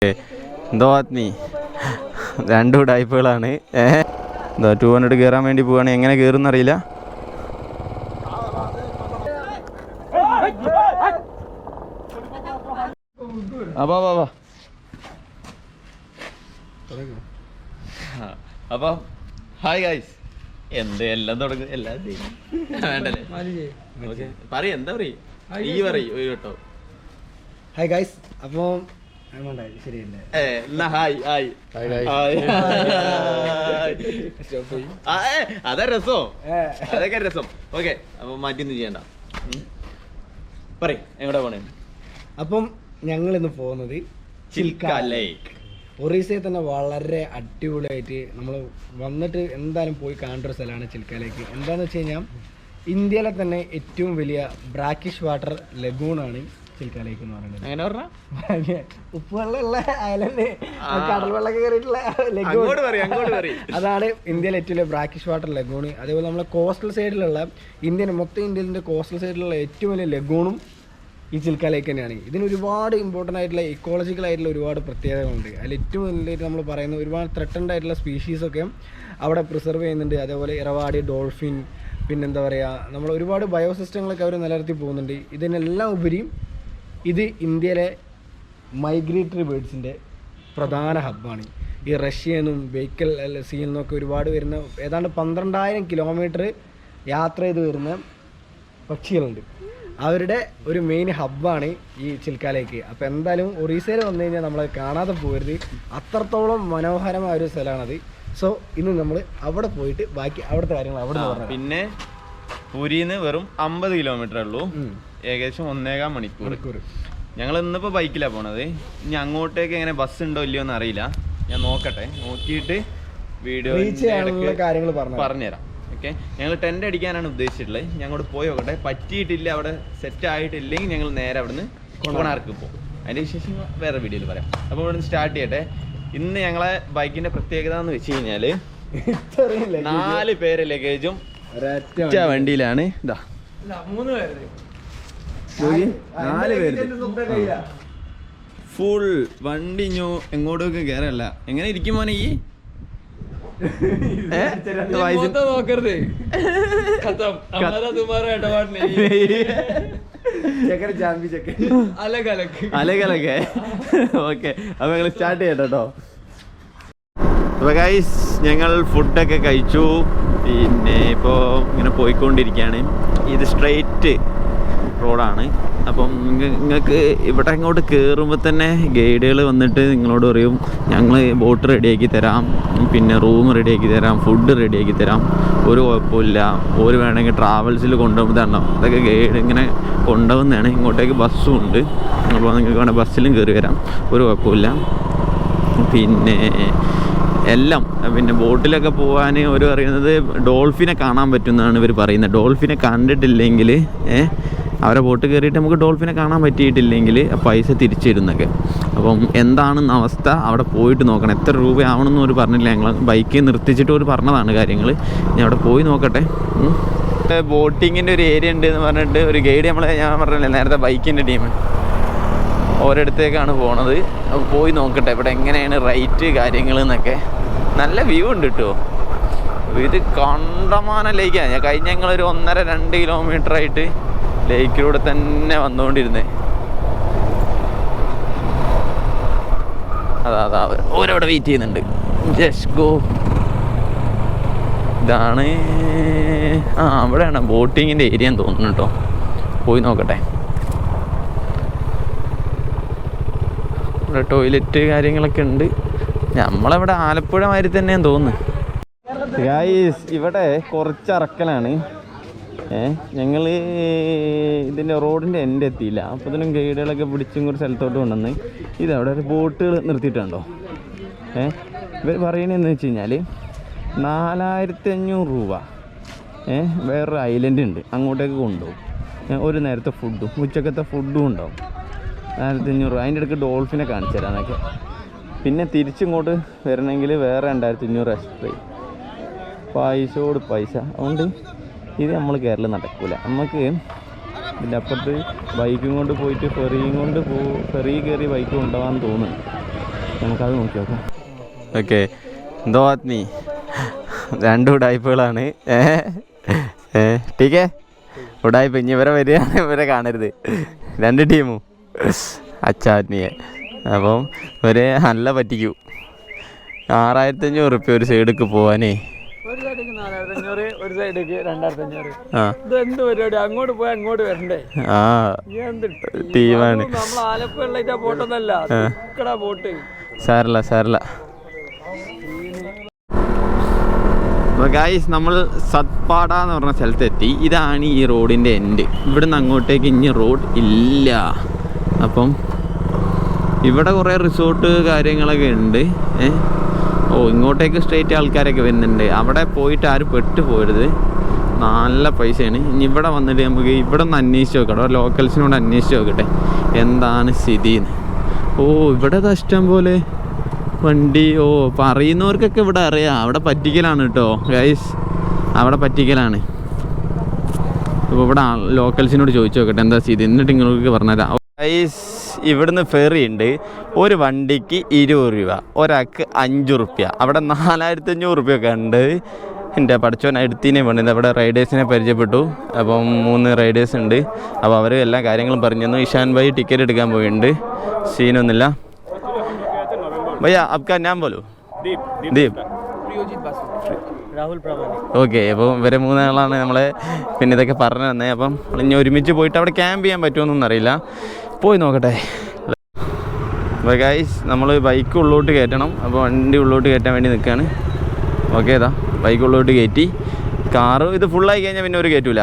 എന്തോ ആത്മീ രണ്ടു ടൈപ്പുകളാണ്. എന്താ 200 കയറാൻ വേണ്ടി പോവാണ്. എങ്ങനെ കയറുമെന്ന് അറിയില്ല. അപ്പൊ ഹായ് ഗൈസ്, എന്ത് എല്ലാം തുടങ്ങും എല്ലാം വേണ്ടല്ലേ? പറയ എന്താ പറയും ഈ പറയും ഒരു കേട്ടോ. ഹായ് ഗൈസ്, അപ്പൊ അതാ രസം, അതൊക്കെ രസം. ഓക്കെ, അപ്പൊ മാറ്റിയൊന്നും ചെയ്യണ്ട. പറയും എവിടെ പോണേ? അപ്പം ഞങ്ങൾ ഇന്ന് പോകുന്നത് ചിൽക്ക ലേക്ക്. ഒറീസയിൽ തന്നെ വളരെ അടിപൊളിയായിട്ട് നമ്മൾ വന്നിട്ട് എന്തായാലും പോയി കാണേണ്ട ഒരു സ്ഥലമാണ് ചിൽക്ക ലേക്ക്. എന്താണെന്ന് വെച്ച് കഴിഞ്ഞാൽ ഇന്ത്യയിലെ തന്നെ ഏറ്റവും വലിയ ബ്രാക്കിഷ് വാട്ടർ ലഗൂണാണ് ചിൽക്ക ലേക്ക് എന്ന് പറയുന്നത്. അങ്ങനെ പറഞ്ഞ ഉപ്പുവെള്ളമുള്ള ഐലൻഡ്, കടൽ വെള്ളമൊക്കെ കയറിയിട്ടുള്ള ലഗൂൺ, അതാണ് ഇന്ത്യയിലെ ഏറ്റവും വലിയ ബ്രാക്കിഷ് വാട്ടർ ലഗൂണ്. അതേപോലെ നമ്മളെ കോസ്റ്റൽ സൈഡിലുള്ള മൊത്തം ഇന്ത്യയിലെ കോസ്റ്റൽ സൈഡിലുള്ള ഏറ്റവും വലിയ ലഗൂണും ഈ ചിൽക്ക ലേക്ക് തന്നെയാണ്. ഇതിന് ഒരുപാട് ഇമ്പോർട്ടൻ്റ് ആയിട്ടുള്ള ഇക്കോളജിക്കൽ ആയിട്ടുള്ള ഒരുപാട് പ്രത്യേകതകളുണ്ട്. അതിൽ ഏറ്റവും വലിയ നമ്മൾ പറയുന്ന ഒരുപാട് ത്രെട്ടൻഡ് ആയിട്ടുള്ള സ്പീഷീസൊക്കെ അവിടെ പ്രിസർവ് ചെയ്യുന്നുണ്ട്. അതേപോലെ ഇറവാടി, ഡോൾഫിൻ, പിന്നെന്താ പറയുക, നമ്മൾ ഒരുപാട് ബയോസിസ്റ്റങ്ങളൊക്കെ അവർ നിലനിർത്തി പോകുന്നുണ്ട്. ഇതിനെല്ലാം ഉപരി ഇത് ഇന്ത്യയിലെ മൈഗ്രേറ്ററി ബേർഡ്സിൻ്റെ പ്രധാന ഹബ്ബാണ്. ഈ റഷ്യയിൽ നിന്നും ബേക്കൽ സീയിൽ നിന്നൊക്കെ ഒരുപാട് വരുന്ന ഏതാണ്ട് 12,000 കിലോമീറ്റർ യാത്ര ചെയ്ത് വരുന്ന പക്ഷികളുണ്ട്. അവരുടെ ഒരു മെയിൻ ഹബ്ബാണ് ഈ ചിൽക്ക ലേക്ക്. അപ്പോൾ എന്തായാലും ഒറീസയിൽ വന്നു കഴിഞ്ഞാൽ നമ്മൾ കാണാതെ പോകരുത്. അത്രത്തോളം മനോഹരമായ ഒരു സ്ഥലമാണത്. സോ ഇന്ന് നമ്മൾ അവിടെ പോയിട്ട് ബാക്കി അവിടുത്തെ കാര്യങ്ങൾ അവിടെ പറഞ്ഞു. പിന്നെ പുരിന്ന് വെറും 50 കിലോമീറ്റർ ഉള്ളൂ, ഏകദേശം 1.25 മണിക്കൂർ. ഞങ്ങൾ ഇന്നിപ്പോൾ ബൈക്കിലാണ് പോണത്. ഇനി അങ്ങോട്ടേക്ക് എങ്ങനെ ബസ് ഉണ്ടോ ഇല്ലയോ എന്ന് അറിയില്ല. ഞാൻ നോക്കട്ടെ, നോക്കിയിട്ട് വീഡിയോ കാര്യങ്ങൾ പറഞ്ഞുതരാം. ഓക്കെ, ഞങ്ങൾ ടെൻ്റ് അടിക്കാനാണ് ഉദ്ദേശിച്ചിട്ടുള്ളത്. ഞങ്ങൾ പോയി നോക്കട്ടെ. പറ്റിയിട്ടില്ല, അവിടെ സെറ്റ് ആയിട്ടില്ലെങ്കിൽ ഞങ്ങൾ നേരെ അവിടുന്ന് കോണാർക്ക് പോകും. അതിൻ്റെ വിശേഷം വേറെ വീഡിയോയിൽ പറയാം. അപ്പോൾ ഇവിടുന്ന് സ്റ്റാർട്ട് ചെയ്യട്ടെ. ഇന്ന് ഞങ്ങളെ ബൈക്കിൻ്റെ പ്രത്യേകത എന്ന് വെച്ച് കഴിഞ്ഞാൽ 4 പേര് ലഗേജും വണ്ടിയിലാണ്. ഇതാ 4 പേര് ഫുൾ വണ്ടി. എങ്ങോട്ടൊക്കെ കയറല്ല. എങ്ങനെ ഇരിക്കും മോനെ? ഈ നോക്കരുത്, അലകലക്കെ. ഓക്കെ, അപ്പൊ ഞങ്ങൾ സ്റ്റാർട്ട് ചെയ്യട്ടെ കേട്ടോ. അപ്പൊ ഗൈസ്, ഞങ്ങൾ ഫുഡൊക്കെ കഴിച്ചു. പിന്നെ ഇപ്പോൾ ഇങ്ങനെ പോയിക്കൊണ്ടിരിക്കുകയാണ്. ഇത് സ്ട്രെയിറ്റ് റോഡാണ്. അപ്പം നിങ്ങൾക്ക് ഇവിടെ ഇങ്ങോട്ട് കയറുമ്പോൾ തന്നെ ഗൈഡുകൾ വന്നിട്ട് നിങ്ങളോട് പറയും ഞങ്ങൾ ബോട്ട് റെഡിയാക്കി തരാം, പിന്നെ റൂം റെഡിയാക്കി തരാം, ഫുഡ് റെഡിയാക്കി തരാം, ഒരു കുഴപ്പമില്ല. ഒരു വേണമെങ്കിൽ ട്രാവൽസിൽ കൊണ്ടുപോകുമ്പോൾ തരണം. അതൊക്കെ ഗൈഡ് ഇങ്ങനെ കൊണ്ടുപോകുന്നതാണ്. ഇങ്ങോട്ടേക്ക് ബസ്സും ഉണ്ട്. അപ്പോൾ നിങ്ങൾക്ക് വേണമെങ്കിൽ ബസ്സിലും കയറി വരാം, ഒരു കുഴപ്പമില്ല. പിന്നെ എല്ലാം, പിന്നെ ബോട്ടിലൊക്കെ പോകാൻ ഒരു പറയുന്നത് ഡോൾഫിനെ കാണാൻ പറ്റുമെന്നാണ് ഇവർ പറയുന്നത്. ഡോൾഫിനെ കണ്ടിട്ടില്ലെങ്കിൽ അവരെ ബോട്ട് കയറിയിട്ട് നമുക്ക് ഡോൾഫിനെ കാണാൻ പറ്റിയിട്ടില്ലെങ്കിൽ പൈസ തിരിച്ചിരുന്നൊക്കെ. അപ്പം എന്താണെന്ന് അവസ്ഥ അവിടെ പോയിട്ട് നോക്കണം. എത്ര രൂപയാവണമെന്ന് ഒരു പറഞ്ഞില്ല. ഞങ്ങൾ ബൈക്ക് നിർത്തിച്ചിട്ട് ഒരു പറഞ്ഞതാണ് കാര്യങ്ങൾ. ഞാൻ അവിടെ പോയി നോക്കട്ടെ. ബോട്ടിങ്ങിൻ്റെ ഒരു ഏരിയ ഉണ്ട് എന്ന് പറഞ്ഞിട്ട് ഒരു ഗൈഡ് ഞാൻ പറഞ്ഞില്ലേ നേരത്തെ, ബൈക്കിൻ്റെ ടീം ഓരോടത്തേക്കാണ് പോണത്. അപ്പോൾ പോയി നോക്കട്ടെ ഇവിടെ എങ്ങനെയാണ് റേറ്റ് കാര്യങ്ങൾ എന്നൊക്കെ. നല്ല വ്യൂ ഉണ്ട് കേട്ടോ. ഇത് കണ്ടമാനം ലേക്കാണ്. ഞാൻ കഴിഞ്ഞ ഞങ്ങളൊരു 1.5-2 കിലോമീറ്റർ ആയിട്ട് ലേക്കിലൂടെ തന്നെ വന്നുകൊണ്ടിരുന്നേ. അതാ ഓരവിടെ വെയിറ്റ് ചെയ്യുന്നുണ്ട്. Just go. ഇതാണ് അവിടെയാണ് ബോട്ടിങ്ങിൻ്റെ ഏരിയ എന്ന് തോന്നുന്നു കേട്ടോ. പോയി നോക്കട്ടെ. ഇവിടെ ടോയ്ലറ്റ് കാര്യങ്ങളൊക്കെ ഉണ്ട്. നമ്മളവിടെ ആലപ്പുഴ മാതിരി തന്നെയാണ് തോന്നുന്നു. ഗായ്സ്, ഇവിടെ കുറച്ച് ഇറക്കലാണ്. ഞങ്ങൾ ഇതിൻ്റെ റോഡിൻ്റെ എൻ്റെ എത്തിയില്ല. അപ്പോഴത്തേനും ഗൈഡുകളൊക്കെ പിടിച്ചും കൂടി സ്ഥലത്തോട്ട് കൊണ്ടുവന്ന് ഇതവിടെ ഒരു ബോട്ടുകൾ നിർത്തിയിട്ടുണ്ടോ. ഇവർ പറയണതെന്ന് വെച്ച് കഴിഞ്ഞാൽ 4,500 രൂപ വേറൊരു ഐലൻഡ് ഉണ്ട്, അങ്ങോട്ടേക്ക് കൊണ്ടുപോകും. ഒരു നേരത്തെ ഫുഡും ഉച്ചക്കത്തെ ഫുഡും ഉണ്ടാവും. 4,500 രൂപ. അതിൻ്റെ ഇടയ്ക്ക് ഡോൾഫിനെ കാണിച്ചു തരാമെന്നൊക്കെ. പിന്നെ തിരിച്ചിങ്ങോട്ട് വരണമെങ്കിൽ വേറെ 2,500 എക്സ്ട്രാ. പൈസയോട് പൈസ. അതുകൊണ്ട് ഇത് നമ്മൾ കേരളം നടക്കില്ല. നമുക്ക് ഇതിൻ്റെ അപ്പുറത്ത് ബൈക്കും കൊണ്ട് പോയിട്ട് ഫെറി കയറി ബൈക്ക് കൊണ്ടുപോകാൻ തോന്നുന്നു. നമുക്കത് നോക്കി നോക്കാം. ഓക്കെ, എന്തോ ആത്മീ രണ്ട് ഉടായ്പകളാണ്. ടീക്കേ ഉടായ്പ ഇനി ഇവരെ വരികയാണ്, ഇവരെ കാണരുത് രണ്ട് ടീമും അച്ചാത്മിയെ. അപ്പം ഇവരെ നല്ല പറ്റിക്കൂ. 6500 റുപ്യ ഒരു സൈഡിലേക്ക് പോവാനേ. ഒരു സൈഡിക്ക് 4500, ഒരു സൈഡിക്ക് 2500. ആ ഇതെന്ത് പരിപാടി? അങ്ങോട്ട് പോയി അങ്ങോട്ട് വരണ്ടേ? ആ ടീമാണ്. നമ്മൾ ആലപ്പുഴ പോട്ടൊന്നല്ല, പോട്ട്. സാരല്ല സാരല്ല. അപ്പോൾ ഗായ്സ് നമ്മൾ സത്പാട എന്ന് പറഞ്ഞ സ്ഥലത്തെത്തി. ഇതാണ് ഈ റോഡിൻ്റെ എൻഡ്. ഇവിടുന്ന് അങ്ങോട്ടേക്ക് ഇനി റോഡ് ഇല്ല. അപ്പം ഇവിടെ കുറേ റിസോർട്ട് കാര്യങ്ങളൊക്കെ ഉണ്ട്. ഇങ്ങോട്ടേക്ക് സ്ട്രേറ്റ് ആൾക്കാരൊക്കെ വരുന്നുണ്ട്. അവിടെ പോയിട്ട് ആരും പെട്ട് പോരുത്, നല്ല പൈസയാണ്. ഇനി ഇവിടെ വന്നിട്ട് നമുക്ക് ഇവിടെ ഒന്ന് അന്വേഷിച്ച് നോക്കട്ടെ, അവിടെ ലോക്കൽസിനോട് അന്വേഷിച്ച് നോക്കട്ടെ എന്താണ് സ്ഥിതിന്ന്. ഇവിടെ ഇഷ്ടം പോലെ വണ്ടി. പറയുന്നവർക്കൊക്കെ ഇവിടെ അറിയാം. അവിടെ പറ്റിക്കലാണ് കേട്ടോ ഗൈസ്, അവിടെ പറ്റിക്കലാണ്. ഇപ്പോൾ ഇവിടെ ലോക്കൽസിനോട് ചോദിച്ചു നോക്കട്ടെ എന്താ സ്ഥിതി, എന്നിട്ട് നിങ്ങൾക്ക് പറഞ്ഞുതരാം ഗൈസ്. ഇവിടുന്ന് ഫെറി ഉണ്ട്. ഒരു വണ്ടിക്ക് 20 രൂപ, ഒരാൾക്ക് 5 റുപ്യ. അവിടെ 4500 റുപ്യൊക്കെ ഉണ്ട്. എൻ്റെ പഠിച്ചോൻ എടുത്തിനെ വേണ്ടത്. അവിടെ റൈഡേഴ്സിനെ പരിചയപ്പെട്ടു. അപ്പം 3 റൈഡേഴ്സ് ഉണ്ട്. അപ്പോൾ അവർ എല്ലാ കാര്യങ്ങളും പറഞ്ഞു തന്നു. ഇഷാൻ ഭായി ടിക്കറ്റ് എടുക്കാൻ പോയിട്ടുണ്ട്, സീനൊന്നുമില്ല. ഭയ്യ आपका नाम बोलो. ദീപ്. ഓക്കെ, അപ്പോൾ ഇവരെ 3 ആളാണ് നമ്മളെ പിന്നെ ഇതൊക്കെ പറഞ്ഞു തന്നെ. അപ്പം ഇനി ഒരുമിച്ച് പോയിട്ട് അവിടെ ക്യാമ്പ് ചെയ്യാൻ പറ്റുമോന്നൊന്നും അറിയില്ല, പോയി നോക്കട്ടെ. അപ്പോൾ ഗൈസ് നമ്മൾ ബൈക്ക് ഉള്ളോട്ട് കയറ്റണം. അപ്പോൾ വണ്ടി ഉള്ളോട്ട് കയറ്റാൻ വേണ്ടി നിൽക്കുകയാണ്. ഓക്കെ, ഇതാ ബൈക്ക് ഉള്ളോട്ട് കയറ്റി. കാറ് ഇത് ഫുള്ളായി കഴിഞ്ഞാൽ പിന്നെ ഒരു കയറ്റൂല.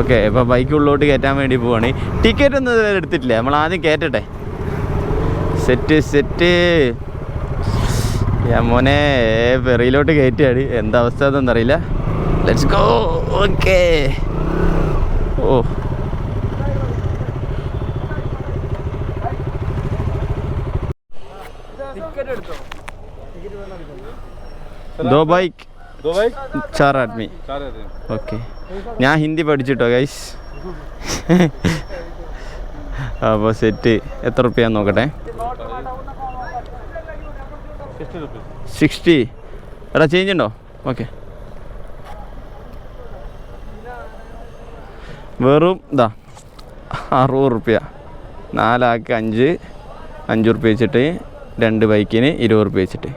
ഓക്കെ, അപ്പോൾ ബൈക്ക് ഉള്ളോട്ട് കയറ്റാൻ വേണ്ടി പോവാണ്. ടിക്കറ്റ് ഒന്നും ഇതുവരെ എടുത്തിട്ടില്ല, നമ്മൾ ആദ്യം കയറ്റട്ടെ. സെറ്റ് മോനെ ഫെറിയിലോട്ട് കയറ്റിയാണ്. എന്താ അവസ്ഥ അതൊന്നറിയില്ല. Let's go. ഓക്കെ. दो बाइक 4 आदमी. ഓക്കെ, ഞാൻ ഹിന്ദി പഠിച്ചിട്ടോ ഗൈസ്. അപ്പോൾ സെറ്റ് എത്ര റുപ്യാന്ന് നോക്കട്ടെ. 60. എടാ ചേഞ്ച് ഉണ്ടോ? ഓക്കെ, വെറും ഇതാ 60 റുപ്യ. 4 ആൾക്ക് 5 റുപ്യ വെച്ചിട്ട്, 2 ബൈക്കിന് 20 റുപ്യ വെച്ചിട്ട്.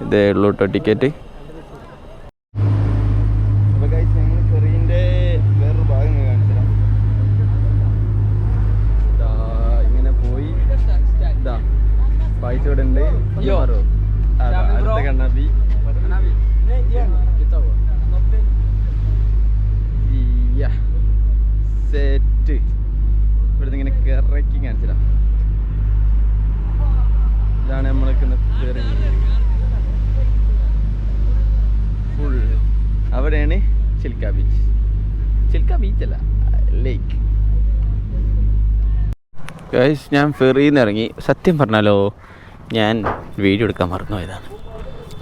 ഇതേ ഉള്ളൂ കേട്ടോ ടിക്കറ്റ്. അപ്പോൾ ഗൈസ് ഞങ്ങൾ ഫെറീൻ്റെ വേറൊരു ഭാഗം കാണിച്ചു തരാം. ഇങ്ങനെ പോയി ഇതാ പൈസ ഇവിടെ ഉണ്ട്. അടുത്ത കണ്ണാപ്പി സെറ്റ്. ഇവിടുന്ന് ഇങ്ങനെ കറക്കി കാണിച്ചില്ല. ഇതാണ് നമ്മളൊക്കെ ഫെറി ഫുൾ. അവിടെയാണ് ചിൽക്ക ബീച്ച്. ചിൽക്ക ബീച്ചല്ല, ലേക്ക്. ഗൈസ് ഞാൻ ഫെറിയിൽ നിന്ന് ഇറങ്ങി. സത്യം പറഞ്ഞാലോ ഞാൻ വീഡിയോ എടുക്കാൻ മറന്നുപോയതാണ്.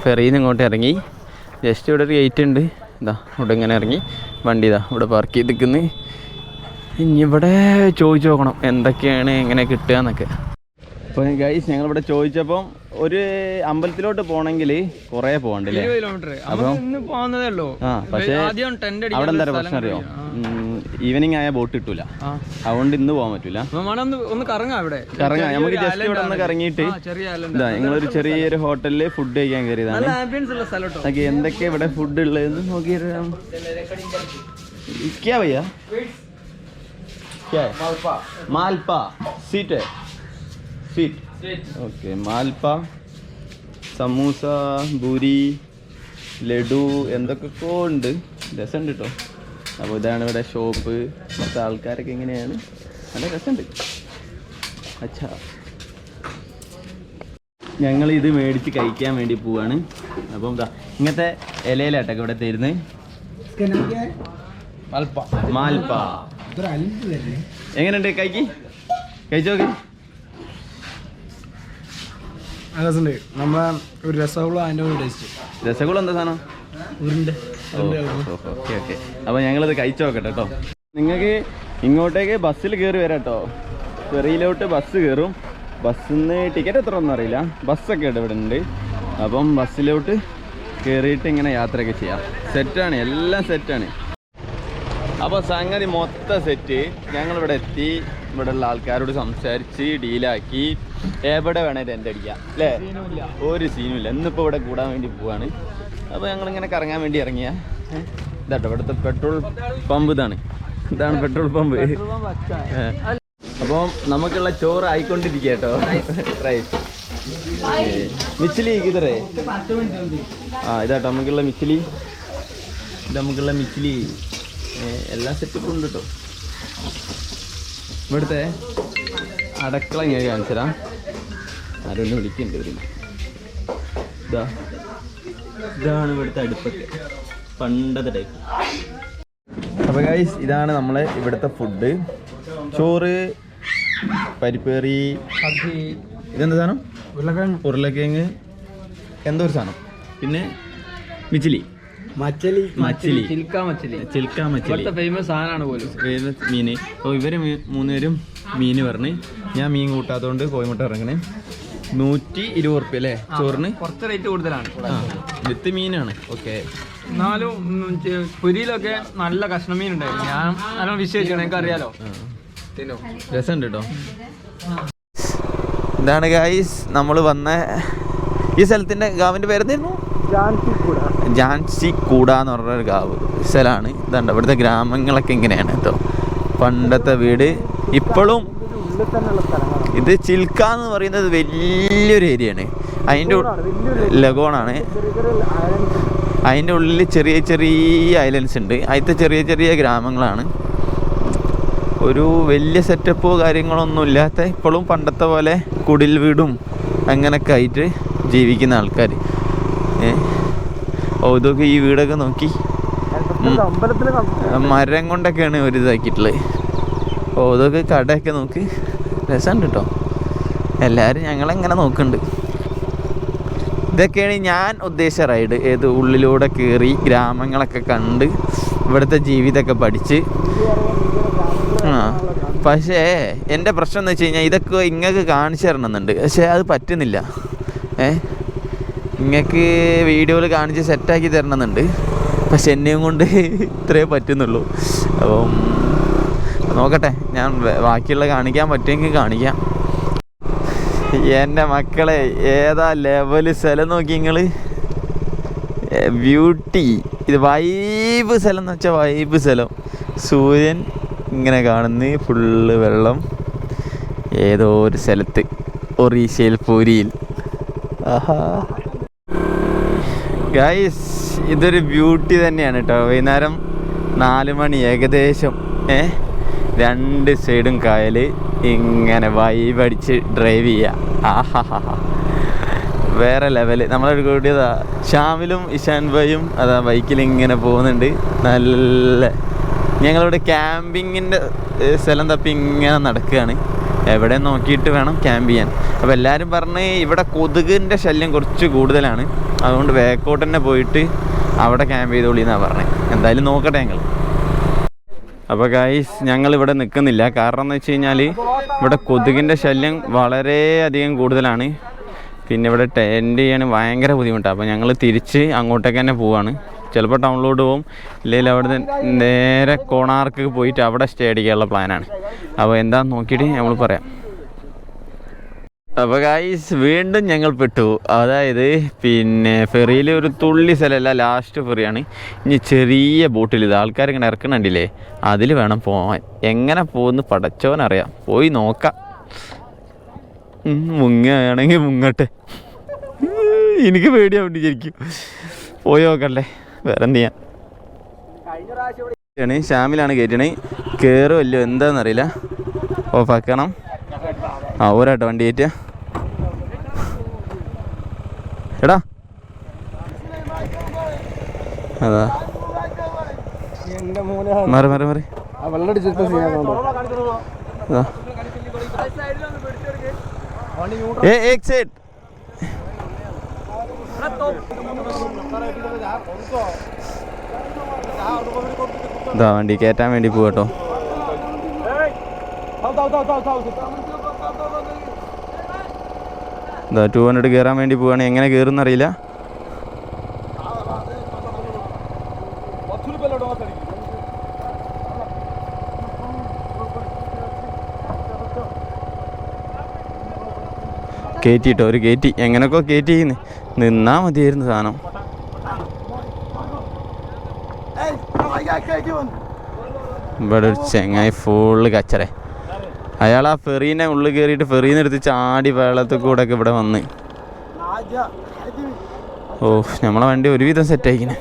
ഫെറിയിൽ നിന്ന് ഇങ്ങോട്ട് ഇറങ്ങി. ജസ്റ്റ് ഇവിടെ ഒരു ഗേറ്റ് ഉണ്ട്. ഇതാ ഇവിടെ ഇങ്ങനെ ഇറങ്ങി വണ്ടി ഇതാ ഇവിടെ പാർക്ക് ചെയ്തിരിക്കുന്നു. ഇനി ഇവിടെ ചോദിച്ചു നോക്കണം എന്തൊക്കെയാണ് എങ്ങനെ കിട്ടുക എന്നൊക്കെ. അപ്പോൾ ഗൈസ് ഞങ്ങളിവിടെ ചോദിച്ചപ്പം ഒരു അമ്പലത്തിലോട്ട് പോകണമെങ്കിൽ കുറേ പോകണ്ടല്ലേ. 20 കിലോമീറ്റർ ഇന്ന് പോകുന്നതേ ഉള്ളൂ. പക്ഷേ അവിടെ എന്താ പ്രശ്നം അറിയോ, ഈവനിങ് ആയ ബോട്ട് കിട്ടൂല. അതുകൊണ്ട് ഇന്ന് പോകാൻ പറ്റൂല. ഒന്ന് കറങ്ങാം, ഇവിടെ കറങ്ങാം. നമുക്ക് ജസ്റ്റ് ഇവിടെ ഒന്ന് കറങ്ങിയിട്ട് ഞങ്ങളൊരു ചെറിയൊരു ഹോട്ടലിൽ ഫുഡ് കഴിക്കാൻ കയറിയതാണ്. ഓക്കെ, എന്തൊക്കെ ഇവിടെ ഫുഡ് ഉള്ളതെന്ന് നോക്കിയിട്ട് क्या भैया क्या है? मालपा सीट है. Seat okay. मालपा, സമൂസ, പൂരി, ലഡു എന്തൊക്കെയോ ഉണ്ട്. രസമുണ്ട് കേട്ടോ. അപ്പോൾ ഇതാണ് ഇവിടെ ഷോപ്പ്. മറ്റേ ആൾക്കാരൊക്കെ എങ്ങനെയാണ്, നല്ല രസമുണ്ട്. അച്ഛാ ഞങ്ങൾ ഇത് മേടിച്ച് കഴിക്കാൻ വേണ്ടി പോവാണ്. അപ്പം ഇതാ ഇങ്ങനത്തെ ഇലയിലാട്ടൊക്കെ ഇവിടെ തരുന്നത്. മാൽപ്പ എങ്ങനെയുണ്ട്? കഴിച്ചു നോക്ക്. നമ്മളെ ഒരു രസഗുള, അതിൻ്റെ ഒരു ടേസ്റ്റ്. രസഗുള എന്താ സാധനം? Okay okay. അപ്പോൾ ഞങ്ങളിത് കഴിച്ചു നോക്കട്ടെ കേട്ടോ. നിങ്ങൾക്ക് ഇങ്ങോട്ടേക്ക് ബസ്സിൽ കയറി വരാം കേട്ടോ. ഫെറിയിലോട്ട് ബസ് കയറും. ബസ്സിൽ നിന്ന് ടിക്കറ്റ് എത്ര ഒന്നും അറിയില്ല, ബസ്സൊക്കെ ഉണ്ട് ഇവിടെ ഉണ്ട്. അപ്പം ബസ്സിലോട്ട് കയറിയിട്ട് ഇങ്ങനെ യാത്രയൊക്കെ ചെയ്യാം. സെറ്റാണ്, എല്ലാം സെറ്റാണ്. അപ്പോൾ സംഗതി മൊത്തം സെറ്റ്. ഞങ്ങളിവിടെ എത്തി, ഇവിടെ ഉള്ള ആൾക്കാരോട് സംസാരിച്ച് ഡീലാക്കി എവിടെ വേണേലും എൻ്റെ അടിക്കാം അല്ലേ, ഒരു സീനുമില്ല. ഇന്നിപ്പോൾ ഇവിടെ കൂടാൻ വേണ്ടി പോവാണ്. അപ്പോൾ ഞങ്ങളിങ്ങനെ കറങ്ങാൻ വേണ്ടി ഇറങ്ങിയ ഇതാട്ടോ ഇവിടുത്തെ പെട്രോൾ പമ്പ്. ഇതാണ് പെട്രോൾ പമ്പ്. അപ്പോൾ നമുക്കുള്ള ചോറ് ആയിക്കൊണ്ടിരിക്കുക കേട്ടോ. റൈസ് മിച്ചിലി ഇതറേ ഇതാട്ടോ നമുക്കുള്ള മിച്ചിലി. ഇത് നമുക്കുള്ള മിച്ചിലി. എല്ലാ സെറ്റപ്പും ഉണ്ട് കേട്ടോ. ഇവിടുത്തെ അടക്കള ഇങ്ങനെ കാണിച്ചു തരാം. ആരൊന്ന് വിളിക്കുന്നുണ്ട് ഒരു. ഇതാണ് ഇവിടുത്തെ അടുപ്പൊക്കെ, പണ്ടത്തെ ടൈപ്പ്. അപ്പോൾ ഗൈസ് ഇതാണ് നമ്മളെ ഇവിടുത്തെ ഫുഡ്. ചോറ്, പരിപ്പേറി, ഇതെന്താ സാധനം? ഉരുളക്കിഴങ്ങ്, എന്തോ ഒരു സാധനം. പിന്നെ മച്ചിലി ഫേമസ് സാധനമാണ് പോലും, ഫേമസ് മീൻ. അപ്പോൾ ഇവർ 3 പേരും മീൻ പറഞ്ഞ്, ഞാൻ മീൻ കൂട്ടാത്തതുകൊണ്ട് കോഴിമുട്ട ഇറങ്ങണേ. 120 ഉറുപ്പ്യ അല്ലേ ചോറിന്? കുറച്ച് റേറ്റ് കൂടുതലാണ്. വിത്ത് മീനാണ്. ഓക്കെ, എന്നാലും പുരിയിലൊക്കെ നല്ല കഷ്ണം മീൻ ഉണ്ടായിരുന്നു. ഞാൻ നല്ലോണം വിശ്വസിക്കണം, എനിക്ക് അറിയാലോ. രസമുണ്ട് കേട്ടോ. ഇതാണ് ഗൈസ് നമ്മൾ വന്ന ഈ സ്ഥലത്തിൻ്റെ ഗാവിൻ്റെ പേരെന്തായിരുന്നു? ജാൻസിക്കൂട എന്ന് പറഞ്ഞൊരു ഗാവ് സ്ഥലമാണ്. ഇതുണ്ട് ഇവിടുത്തെ ഗ്രാമങ്ങളൊക്കെ ഇങ്ങനെയാണ് കേട്ടോ. പണ്ടത്തെ വീട് ഇപ്പോഴും. ഇത് ചിൽക്ക എന്ന് പറയുന്നത് വലിയൊരു ഏരിയയാണ്. അതിൻ്റെ ലഗോണാണ്. അതിൻ്റെ ഉള്ളിൽ ചെറിയ ചെറിയ ഐലൻഡ്സ് ഉണ്ട്. അതിലത്തെ ചെറിയ ചെറിയ ഗ്രാമങ്ങളാണ്. ഒരു വലിയ സെറ്റപ്പോ കാര്യങ്ങളൊന്നും ഇല്ലാത്ത, ഇപ്പോഴും പണ്ടത്തെ പോലെ കുടിൽ വീടും അങ്ങനെയൊക്കെ ആയിട്ട് ജീവിക്കുന്ന ആൾക്കാർ. ഇതൊക്കെ ഈ വീടൊക്കെ നോക്കി മരം കൊണ്ടൊക്കെയാണ് ഒരു ഇതാക്കിയിട്ടുള്ളത്. ഇതൊക്കെ കടയൊക്കെ നോക്ക്, രസമുണ്ട് കേട്ടോ. എല്ലാവരും ഞങ്ങളെങ്ങനെ നോക്കുന്നുണ്ട്. ഇതൊക്കെയാണ് ഞാൻ ഉദ്ദേശിച്ച റൈഡ്. ഏത് ഉള്ളിലൂടെ കയറി ഗ്രാമങ്ങളൊക്കെ കണ്ട് ഇവിടുത്തെ ജീവിതമൊക്കെ പഠിച്ച്. പക്ഷേ എൻ്റെ പ്രശ്നം എന്ന് വെച്ച് കഴിഞ്ഞാൽ ഇതൊക്കെ ഇങ്ങക്ക് കാണിച്ചു തരണമെന്നുണ്ട്. പക്ഷേ അത് പറ്റുന്നില്ല. ഇങ്ങക്ക് വീഡിയോയിൽ കാണിച്ച് സെറ്റാക്കി തരണമെന്നുണ്ട്. പക്ഷെ എന്നെയും കൊണ്ട് ഇത്രയേ പറ്റുന്നുള്ളൂ. അപ്പം നോക്കട്ടെ, ഞാൻ ബാക്കിയുള്ള കാണിക്കാൻ പറ്റുമെങ്കിൽ കാണിക്കാം. എൻ്റെ മക്കളെ ഏതാ ലെവല് സ്ഥലം നോക്കി നിങ്ങൾ. ബ്യൂട്ടി. ഇത് വൈബ് സ്ഥലം എന്ന് വെച്ചാൽ വൈബ് സ്ഥലം. സൂര്യൻ ഇങ്ങനെ കാണുന്നു, ഫുള്ള് വെള്ളം. ഏതോ ഒരു സ്ഥലത്ത് ഒറീസയിൽ, പൂരിയിൽ. ആഹാ ഗൈസ്, ഇതൊരു ബ്യൂട്ടി തന്നെയാണ് കേട്ടോ. വൈകുന്നേരം 4 മണി ഏകദേശം. 2 സൈഡും കായൽ, ഇങ്ങനെ വൈബടിച്ച് ഡ്രൈവ് ചെയ്യുക. ആഹാ, വേറെ ലെവല്. നമ്മളൊരു കൂടിയതാ ഷാമിലും ഇഷാൻ ഭായും അതാ ബൈക്കിൽ ഇങ്ങനെ പോകുന്നുണ്ട്. നല്ല ഞങ്ങളിവിടെ ക്യാമ്പിങ്ങിൻ്റെ സ്ഥലം തപ്പി ഇങ്ങനെ നടക്കുകയാണ്. എവിടെ നോക്കിയിട്ട് വേണം ക്യാമ്പ് ചെയ്യാൻ. അപ്പോൾ എല്ലാവരും പറഞ്ഞ് ഇവിടെ കൊതുകിൻ്റെ ശല്യം കുറച്ച് കൂടുതലാണ്, അതുകൊണ്ട് വേക്കോട്ട് തന്നെ പോയിട്ട് അവിടെ ക്യാമ്പ് ചെയ്തോളി എന്നാണ് പറഞ്ഞത്. എന്തായാലും നോക്കട്ടെ ഞങ്ങൾ. അപ്പോൾ ഗൈസ് ഞങ്ങളിവിടെ നിൽക്കുന്നില്ല. കാരണം എന്ന് വെച്ച് കഴിഞ്ഞാൽ ഇവിടെ കൊതുകിൻ്റെ ശല്യം വളരെയധികം കൂടുതലാണ്. പിന്നെ ഇവിടെ ടെൻറ്റ് ചെയ്യാൻ ഭയങ്കര ബുദ്ധിമുട്ടാണ്. അപ്പോൾ ഞങ്ങൾ തിരിച്ച് അങ്ങോട്ടേക്ക് തന്നെ പോവാണ്. ചിലപ്പോൾ ടൗണിലോട്ട് പോകും, ഇല്ലെങ്കിൽ അവിടെ നേരെ കോണാർക്ക് പോയിട്ട് അവിടെ സ്റ്റേ അടിക്കാനുള്ള പ്ലാനാണ്. അപ്പോൾ എന്താണെന്ന് നോക്കിയിട്ട് നമ്മൾ പറയാം. അപ്പോൾ ഗൈസ് വീണ്ടും ഞങ്ങൾ പെട്ടു. അതായത് പിന്നെ ഫെറിയിൽ ഒരു തുള്ളി സ്ഥലമല്ല, ലാസ്റ്റ് ഫെറിയാണ്. ഇനി ചെറിയ ബോട്ടിൽ ഇത് ആൾക്കാരിങ്ങനെ ഇറക്കണുണ്ടില്ലേ, അതിൽ വേണം പോകാൻ. എങ്ങനെ പോകുന്നു പടച്ചോനറിയാം. പോയി നോക്കാം. മുങ്ങുകയാണെങ്കിൽ മുങ്ങട്ടെ. എനിക്ക് പേടിയാവുണ്ട് ശരിക്കും. പോയി നോക്കണ്ടേ, വേറെ എന്ത് ചെയ്യാൻ. ഷാമിലാണ് കയറ്റണേ. കയറുമല്ലോ എന്താണെന്നറിയില്ല. ഓഫാക്കണം. ഓരാട്ടോ വണ്ടി കയറ്റുക. എടാ അതാ മാറി മാറി മാറി. एक सेट ഇതാ വണ്ടി കയറ്റാൻ വേണ്ടി പോകട്ടോ. എന്താ 200 കയറാൻ വേണ്ടി പോവാണ്. എങ്ങനെ കയറുമെന്ന് അറിയില്ല. കയറ്റിട്ടോ ഒരു കയറ്റി എങ്ങനെയൊക്കെ കയറ്റി നിന്നാ മതിയായിരുന്നു സാധനം. ഇവിടെ ഒരു ചെങ്ങായി ഫുള്ള് കച്ചറ. അയാൾ ആ ഫെറീനെ ഉള്ളിൽ കയറിയിട്ട് ഫെറീന്ന് എടുത്ത് ചാടി വെള്ളത്തിൽ കൂടെ ഒക്കെ ഇവിടെ വന്ന്. ഓ നമ്മളെ വണ്ടി ഒരുവിധം സെറ്റായിക്കിനെ.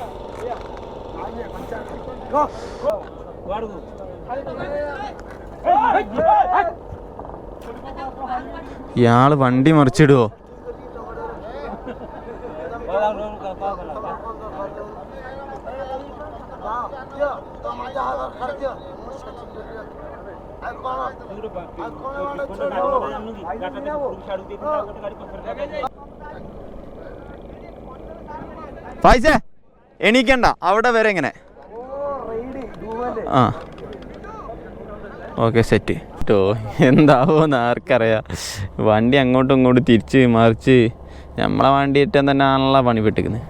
ഇയാള് വണ്ടി മറിച്ചിടുവോ? ഫൈസേ എണീക്കണ്ട, അവിടെ വരെ എങ്ങനെ? ആ ഓക്കെ സെറ്റ് കേട്ടോ. എന്താവോന്ന് ആർക്കറിയാം. വണ്ടി അങ്ങോട്ടും ഇങ്ങോട്ടും തിരിച്ച് മറിച്ച് നമ്മളെ വണ്ടി ഇട്ടാൻ തന്നെ ആണല്ലോ പണി പെട്ടിക്കുന്നത്.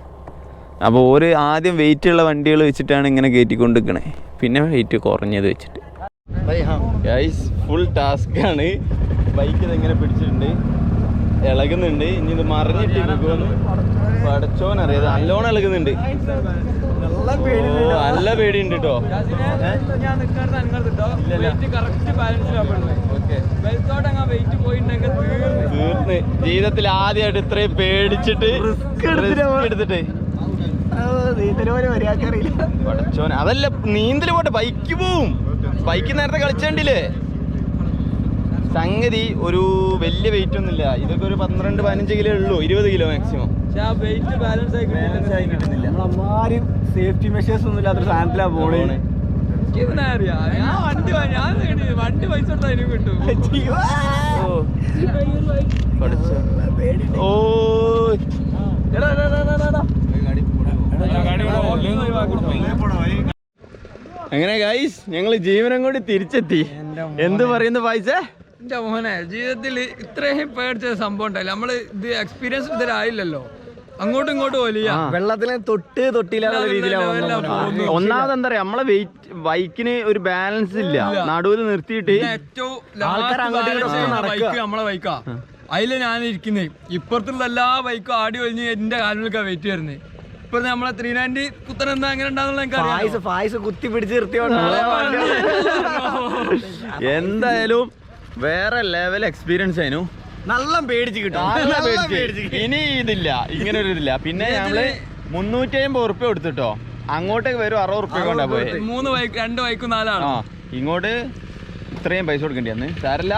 അപ്പോൾ ഒരു ആദ്യം വെയിറ്റുള്ള വണ്ടികൾ വെച്ചിട്ടാണ് ഇങ്ങനെ കയറ്റിക്കൊണ്ടിരിക്കണേ, പിന്നെ വെയിറ്റ് കുറഞ്ഞത് വെച്ചിട്ട്. Guys full ടാസ്ക്കാണ്. ബൈക്ക് ഇതെങ്ങനെ പിടിച്ചിട്ടുണ്ട്, ഇളകുന്നുണ്ട്. ഇനി ഇത് മറിഞ്ഞിട്ട് ഇരിക്കുമെന്ന് പഠിച്ചോനറിയാം. നല്ലോണം ഇളകുന്നുണ്ട്, നല്ല പേടിയുണ്ട് കേട്ടോ. തീർന്ന് ജീവിതത്തിൽ ആദ്യമായിട്ട് ഇത്രയും പേടിച്ചിട്ട് എടുത്തിട്ട് പഠിച്ചോൻ. അതല്ല നീന്തല് പോട്ടെ, ബൈക്ക് പോവും. ബൈക്ക് നേരത്തെ കളിച്ചേണ്ടില്ലേ. സംഗതി ഒരു വലിയ വെയിറ്റ് ഒന്നുമില്ല. ഇതൊക്കെ ഒരു 12-15 കിലോ ഉള്ളൂ, 20 കിലോ മാക്സിമം. സേഫ്റ്റി മെഷേഴ്സ് ഒന്നും ഇല്ലാത്തൊരു സാധനത്തിലാണ് പോണേ. ഓ അങ്ങനെ ഗൈസ് ഞങ്ങൾ ജീവനം കൂടി തിരിച്ചെത്തി. എന്ത് പറയുന്നു പൈസ? എന്റെ മോനെ ജീവിതത്തിൽ ഇത്രയും പേടിച്ച സംഭവം ഉണ്ടായില്ല. നമ്മള് ഇത് എക്സ്പീരിയൻസ് ഇതുവരായില്ലല്ലോ. അങ്ങോട്ടും ഇങ്ങോട്ടും വലിയ വെള്ളത്തിലെ തൊട്ടില്ലാത്ത രീതിയിലാണ്. ഒന്നാമത് എന്താ പറയാ, നമ്മളെ വെയിറ്റ് ബൈക്കിന് ഒരു ബാലൻസ് ഇല്ല. നടുവിൽ നിർത്തിയിട്ട് ഏറ്റവും ബൈക്ക് നമ്മളെ ബൈക്കാ. അതില് ഞാൻ ഇരിക്കുന്നത്. ഇപ്പുറത്തുള്ള എല്ലാ ബൈക്കും ആടി ഒഴിഞ്ഞ് എന്റെ കാലിലൊക്കെ വെയിറ്റ് വരുന്നത്. ഇപ്പൊ നമ്മളെ 390 കുത്തൻ എന്താ അങ്ങനെ ഉണ്ടാകുന്ന കുത്തി പിടിച്ച് നിർത്തിയോ. എന്തായാലും വേറെ ലെവൽ എക്സ്പീരിയൻസ് ആയിരുന്നു. നല്ല പേടിച്ച് കിട്ടും. ഇനി ഇതില്ല, ഇങ്ങനെ ഒരു ഇതില്ല. പിന്നെ ഞങ്ങള് 350 ഉറുപ്പ്യ കൊടുത്തിട്ടോ. അങ്ങോട്ടേക്ക് വരും 60 ഉറുപ്പ്യ കൊണ്ടാ പോയത്. 3 ബൈക്ക് 2 ബൈക്കും 4 ആണ്. ഇങ്ങോട്ട് ഇത്രയും പൈസ കൊടുക്കേണ്ടി വന്ന്. സാരല്ല.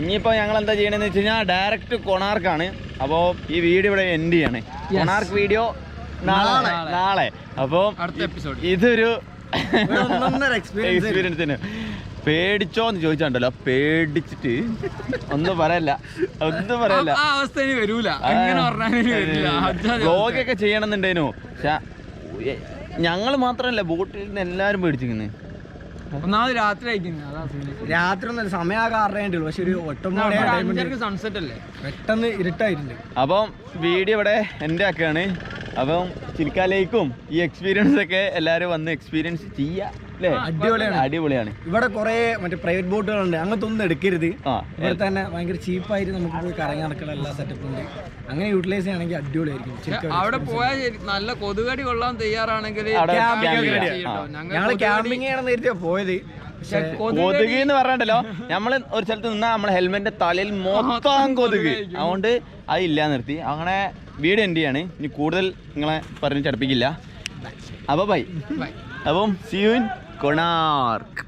ഇനിയിപ്പോ ഞങ്ങൾ എന്താ ചെയ്യണെന്ന് വെച്ച് കഴിഞ്ഞാൽ ഡയറക്റ്റ് കൊണാർക്കാണ്. അപ്പോ ഈ വീഡിയോ ഇവിടെ എൻഡ് ചെയ്യാണ്. കൊണാർക്ക് വീഡിയോ നാളെ. അപ്പൊ ഇതൊരു എക്സ്പീരിയൻസിന് പേടിച്ചോന്ന് ചോദിച്ചാണ്ടല്ലോ, പേടിച്ചിട്ട് ഒന്നും പറയല്ല. ആ അവസ്ഥ വരൂല. വ്ലോഗൊക്കെ ചെയ്യണമെന്നുണ്ടേനു. പക്ഷെ ഞങ്ങൾ മാത്രമല്ല, ബോട്ടിൽ നിന്ന് എല്ലാരും പേടിച്ചിരിക്കുന്നത്. ഒന്നാമത് രാത്രി ഒന്നും സമയമാകാറുള്ളൂ. പക്ഷെ ഒരു സൺസെറ്റ് അല്ലേ, പെട്ടെന്ന് ഇരുട്ടായിട്ടുണ്ട്. അപ്പം വീഡിയോ ഇവിടെ എൻ്റെ ആക്കുകയാണ്. അപ്പം ചിൽക്കാലേക്കും ഈ എക്സ്പീരിയൻസ് ഒക്കെ എല്ലാവരും വന്ന് എക്സ്പീരിയൻസ് ചെയ്യാ. അടിപൊളിയാണ്. ഇവിടെ കുറെ മറ്റേ പ്രൈവറ്റ് ബോട്ടുകളുണ്ട്, അങ്ങനത്തെ ഒന്നും എടുക്കരുത്. ഇവിടെ തന്നെ ഭയങ്കര ചീപ്പായിട്ട് നമുക്ക് പോയി കറങ്ങി നടക്കുന്ന എല്ലാ സെറ്റപ്പും ഉണ്ട്. അങ്ങനെ യൂട്ടിലൈസ് ചെയ്യണമെങ്കിൽ അടിപൊളിയായിരിക്കും. അവിടെ പോയാൽ നല്ല കൊതുകടി കൊള്ളാൻ തയ്യാറാണെങ്കിൽ ഞങ്ങള് ക്യാമ്പിങ് ചെയ്യണം നേരത്തെ പോയത്. കൊതുക് എന്ന് പറഞ്ഞിട്ടല്ലോ, നമ്മള് ഒരു സ്ഥലത്ത് നിന്നാ നമ്മളെ ഹെൽമെറ്റിന്റെ തലയിൽ മൊത്തം കൊതുക്. അതുകൊണ്ട് അതില്ല നിർത്തി. അങ്ങനെ വീഡിയോ എൻഡ് ചെയ്യാണ്. ഇനി കൂടുതൽ നിങ്ങളെ പറഞ്ഞ് ചടപ്പിക്കില്ല. അപ്പൊ ബൈ. അപ്പം സീ യു ഇൻ കൊണാർക്ക്.